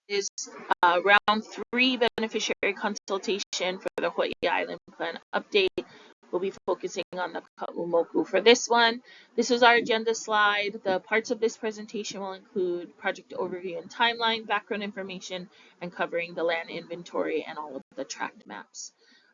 is round 3 beneficiary consultation for the Hawai'i Island Plan update. We'll be focusing on the Moku for this one. This is our agenda slide. The parts of this presentation will include project overview and timeline, background information, and covering the land inventory and all of the tract maps.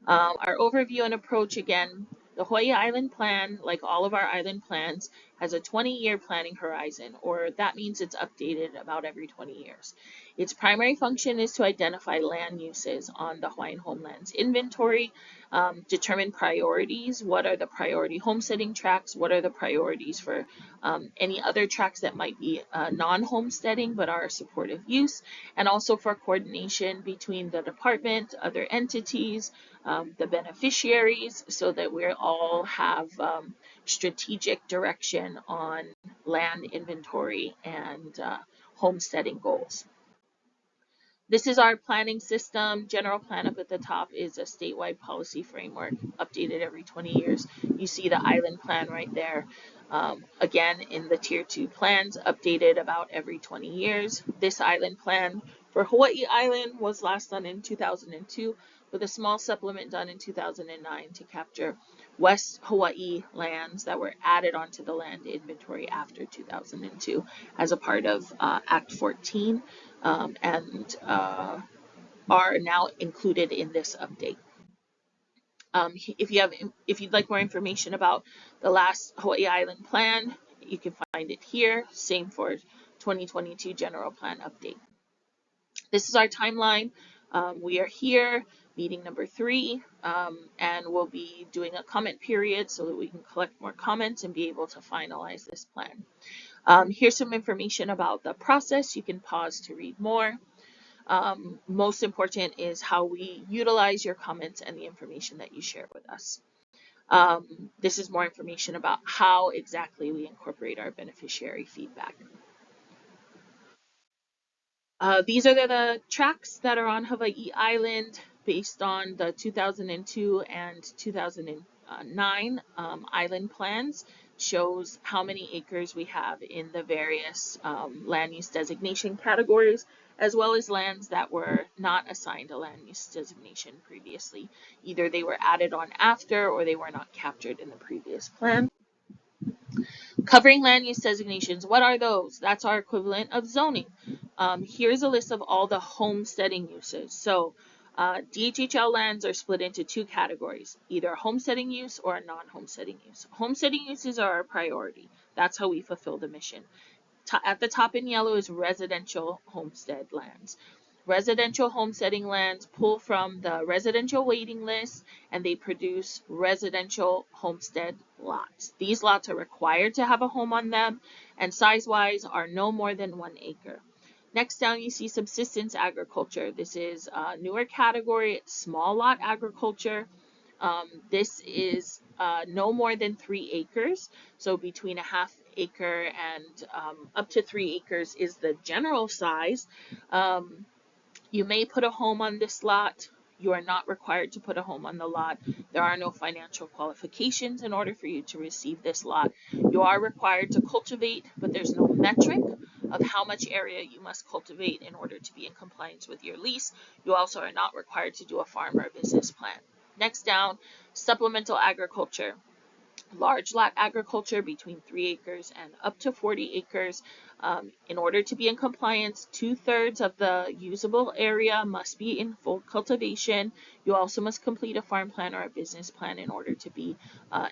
Our overview and approach, again, the Hawai'i Island Plan, like all of our island plans, has a 20-year planning horizon, or that means it's updated about every 20 years. Its primary function is to identify land uses on the Hawaiian homeland's inventory, determine priorities. What are the priority homesteading tracts? What are the priorities for any other tracts that might be non-homesteading but are supportive use, and also for coordination between the department, other entities, the beneficiaries, so that we all have strategic direction on land inventory and homesteading goals. This is our planning system. General plan up at the top is a statewide policy framework updated every 20 years. You see the island plan right there. Again, in the tier 2 plans, updated about every 20 years. This island plan for Hawaii Island was last done in 2002, with a small supplement done in 2009 to capture West Hawaii lands that were added onto the land inventory after 2002 as a part of Act 14 and are now included in this update. If you'd like more information about the last Hawaii Island Plan, you can find it here. Same for 2022 General Plan update. This is our timeline. We are here, meeting number 3, and we'll be doing a comment period so that we can collect more comments and be able to finalize this plan. Here's some information about the process. You can pause to read more. Most important is how we utilize your comments and the information that you share with us. This is more information about how exactly we incorporate our beneficiary feedback. These are the tracts that are on Hawaii Island based on the 2002 and 2009 island plans. Shows how many acres we have in the various land use designation categories, as well as lands that were not assigned a land use designation previously. Either they were added on after or they were not captured in the previous plan. Covering land use designations, what are those? That's our equivalent of zoning. Here's a list of all the homesteading uses. So DHHL lands are split into 2 categories, either a homesteading use or a non-homesteading use. Homesteading uses are our priority. That's how we fulfill the mission. At the top in yellow is residential homestead lands. Residential homesteading lands pull from the residential waiting list, and they produce residential homestead lots. These lots are required to have a home on them, and size-wise are no more than 1 acre. Next down, you see subsistence agriculture. This is a newer category, small lot agriculture. This is no more than 3 acres. So between a half acre and up to 3 acres is the general size. You may put a home on this lot. You are not required to put a home on the lot. There are no financial qualifications in order for you to receive this lot. You are required to cultivate, but there's no metric of how much area you must cultivate in order to be in compliance with your lease. You also are not required to do a farm or business plan. Next down, supplemental agriculture. Large lot agriculture between 3 acres and up to 40 acres. In order to be in compliance, 2/3 of the usable area must be in full cultivation. You also must complete a farm plan or a business plan in order to be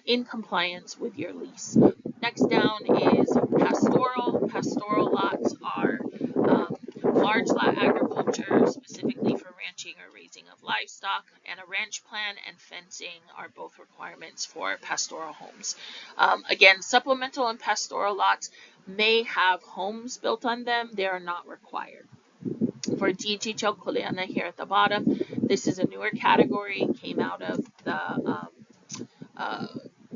in compliance with your lease. Next down is pastoral. Pastoral lots are large lot agriculture, specifically for ranching or raising of livestock, and a ranch plan and fencing are both requirements for pastoral homes. Again, supplemental and pastoral lots may have homes built on them. They are not required. For DHHL Kuleana here at the bottom, this is a newer category, came out of the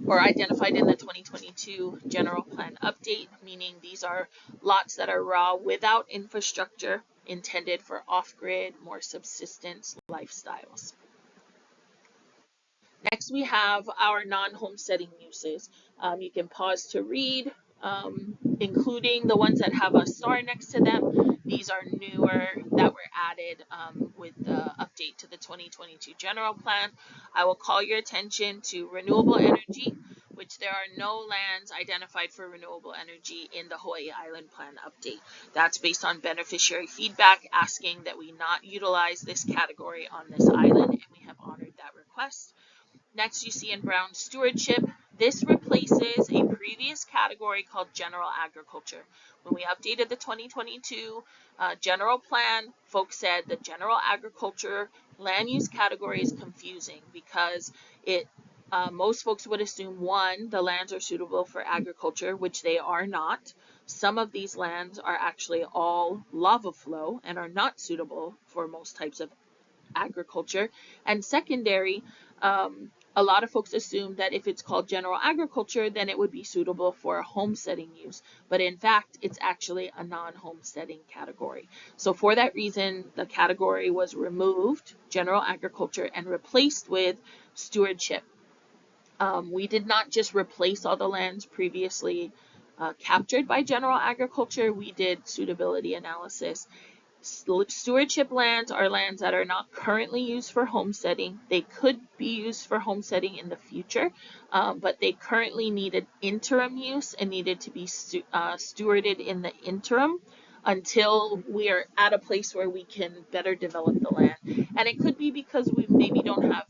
or identified in the 2022 General Plan update, meaning these are lots that are raw without infrastructure, intended for off-grid, more subsistence lifestyles. Next, we have our non-homesteading uses. You can pause to read including the ones that have a star next to them. These are newer that were added with the update to the 2022 general plan. I will call your attention to renewable energy, which there are no lands identified for renewable energy in the Hawaii Island Plan update. That's based on beneficiary feedback asking that we not utilize this category on this island, and we have honored that request. Next, you see in brown stewardship. This replaces a previous category called general agriculture. When we updated the 2022 general plan, folks said the general agriculture land use category is confusing because most folks would assume, one, the lands are suitable for agriculture, which they are not. Some of these lands are actually all lava flow and are not suitable for most types of agriculture. And secondary, a lot of folks assume that if it's called general agriculture, then it would be suitable for homesteading use. But in fact, it's actually a non-homesteading category. So for that reason, the category was removed, general agriculture, and replaced with stewardship. We did not just replace all the lands previously captured by general agriculture. We did suitability analysis. Stewardship lands are lands that are not currently used for homesteading. They could be used for homesteading in the future, but they currently needed interim use and needed to be stewarded in the interim until we are at a place where we can better develop the land. And it could be because we maybe don't have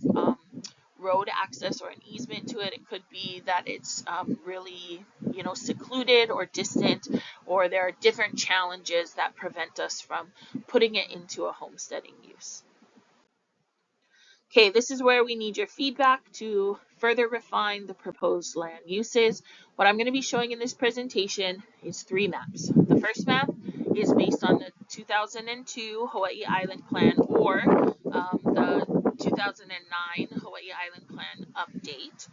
road access or an easement to it. It could be that it's really, secluded or distant, or there are different challenges that prevent us from putting it into a homesteading use. Okay, this is where we need your feedback to further refine the proposed land uses. What I'm going to be showing in this presentation is 3 maps. The first map is based on the 2002 Hawaii Island Plan or the 2009 Hawaii Island Plan update.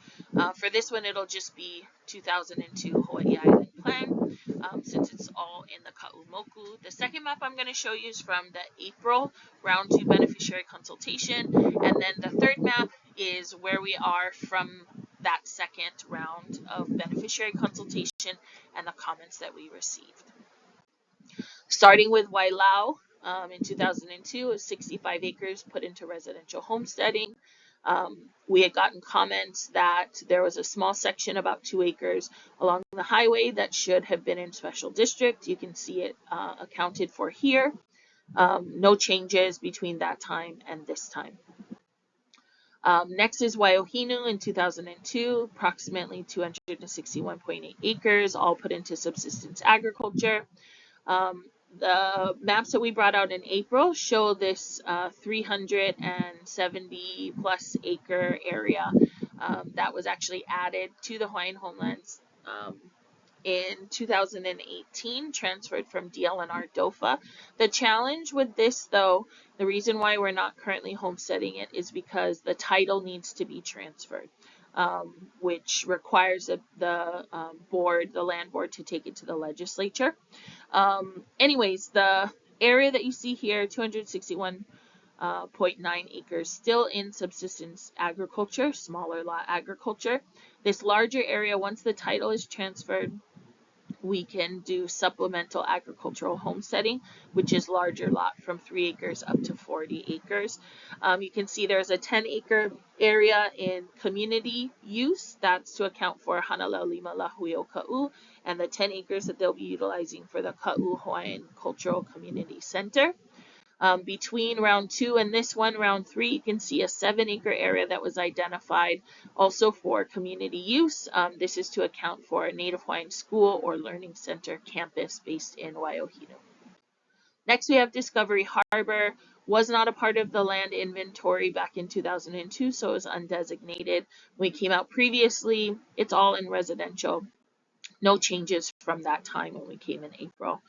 For this one, it'll just be 2002 Hawaii Island Plan since it's all in the Ka'u Moku. The second map I'm going to show you is from the April Round 2 Beneficiary Consultation, and then the third map is where we are from that second round of beneficiary consultation and the comments that we received. Starting with Wailau, in 2002, it was 65 acres put into residential homesteading. We had gotten comments that there was a small section, about 2 acres, along the highway that should have been in special district. You can see it accounted for here. No changes between that time and this time. Next is Waiohinu in 2002, approximately 261.8 acres, all put into subsistence agriculture. The maps that we brought out in April show this 370 plus acre area that was actually added to the Hawaiian homelands in 2018, transferred from DLNR DOFA. The challenge with this, though, the reason why we're not currently homesteading it is because the title needs to be transferred, which requires the land board to take it to the legislature. Anyways, the area that you see here, 261.9 acres, still in subsistence agriculture, smaller lot agriculture. This larger area, once the title is transferred, we can do supplemental agricultural homesteading, which is larger lot from 3 acres up to 40 acres. You can see there's a 10-acre area in community use. That's to account for Hanaleo Lima Lahui o Ka'u and the 10 acres that they'll be utilizing for the Ka'u Hawaiian Cultural Community Center. Between round 2 and this one, round 3, you can see a 7-acre area that was identified also for community use. This is to account for a Native Hawaiian school or learning center campus based in Waiohinu. Next, we have Discovery Harbor. Was not a part of the land inventory back in 2002, so it was undesignated. When we came out previously, it's all in residential. No changes from that time when we came in April.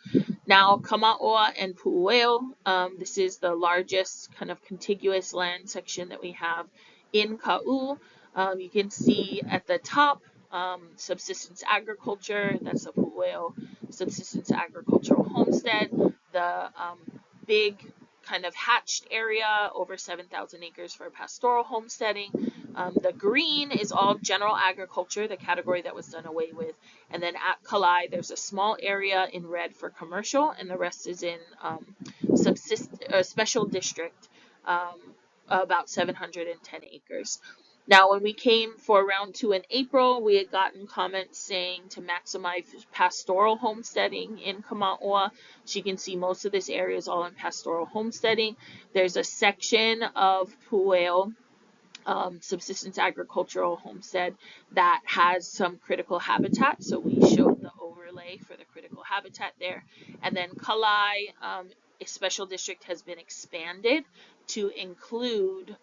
Now, Kama'oa and Pu'ueo, this is the largest kind of contiguous land section that we have in Ka'u. You can see at the top, subsistence agriculture, that's a Pu'ueo subsistence agricultural homestead. The big kind of hatched area, over 7,000 acres for pastoral homesteading. The green is all general agriculture, the category that was done away with. And then at Kalai, there's a small area in red for commercial, and the rest is in special district, about 710 acres. Now, when we came for round 2 in April, we had gotten comments saying to maximize pastoral homesteading in Kama'oa. So you can see most of this area is all in pastoral homesteading. There's a section of Pu'eo, subsistence agricultural homestead, that has some critical habitat. So we showed the overlay for the critical habitat there. And then Kalai, a special district, has been expanded to include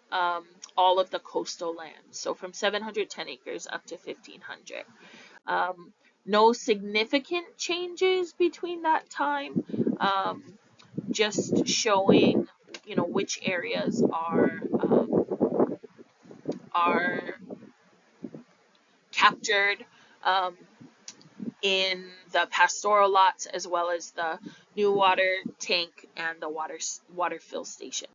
all of the coastal lands. So from 710 acres up to 1,500. No significant changes between that time. Just showing, which areas are captured in the pastoral lots, as well as the new water tank and the water fill station.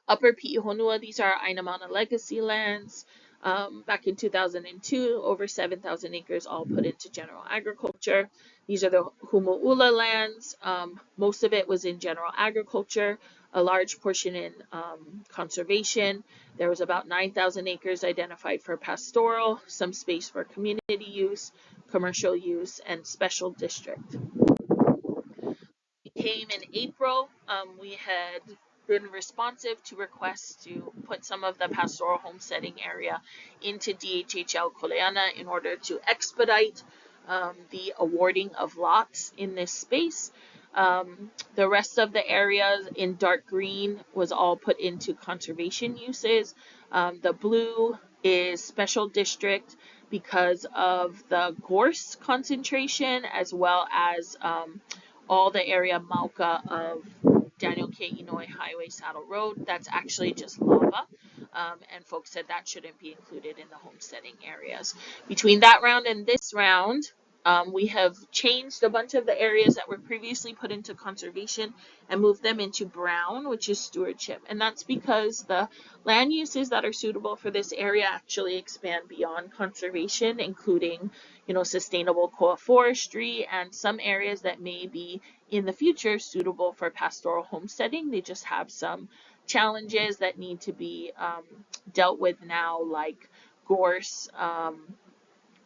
Upper Pi'ihonua, these are Aina Mauna legacy lands. Back in 2002, over 7,000 acres all put into general agriculture. These are the Humu'ula lands. Most of it was in general agriculture, a large portion in conservation. There was about 9,000 acres identified for pastoral, some space for community use, commercial use, and special district. Came in April. We had been responsive to requests to put some of the pastoral homesteading area into DHHL Koleana in order to expedite the awarding of lots in this space. The rest of the areas in dark green was all put into conservation uses. The blue is special district because of the gorse concentration, as well as all the area Mauka of Daniel K. Inouye Highway Saddle Road. That's actually just lava, and folks said that shouldn't be included in the homesteading areas. Between that round and this round, we have changed a bunch of the areas that were previously put into conservation and moved them into brown, which is stewardship. And that's because the land uses that are suitable for this area actually expand beyond conservation, including, sustainable koa forestry and some areas that may be in the future suitable for pastoral homesteading. They just have some challenges that need to be dealt with now, like gorse,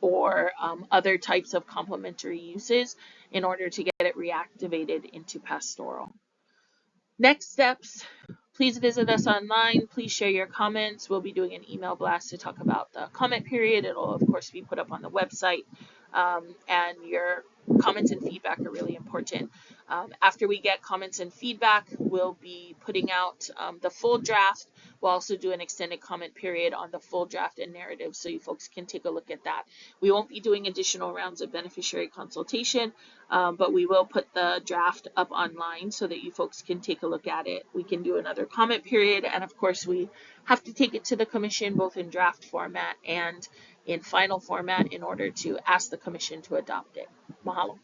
or other types of complementary uses, in order to get it reactivated into pastoral. Next steps, please visit us online. Please share your comments. We'll be doing an email blast to talk about the comment period. It'll, of course, be put up on the website. And your comments and feedback are really important. After we get comments and feedback, we'll be putting out the full draft. We'll also do an extended comment period on the full draft and narrative, so you folks can take a look at that. We won't be doing additional rounds of beneficiary consultation, but we will put the draft up online so that you folks can take a look at it. We can do another comment period, and of course we have to take it to the commission both in draft format and in final format in order to ask the commission to adopt it. Mahalo.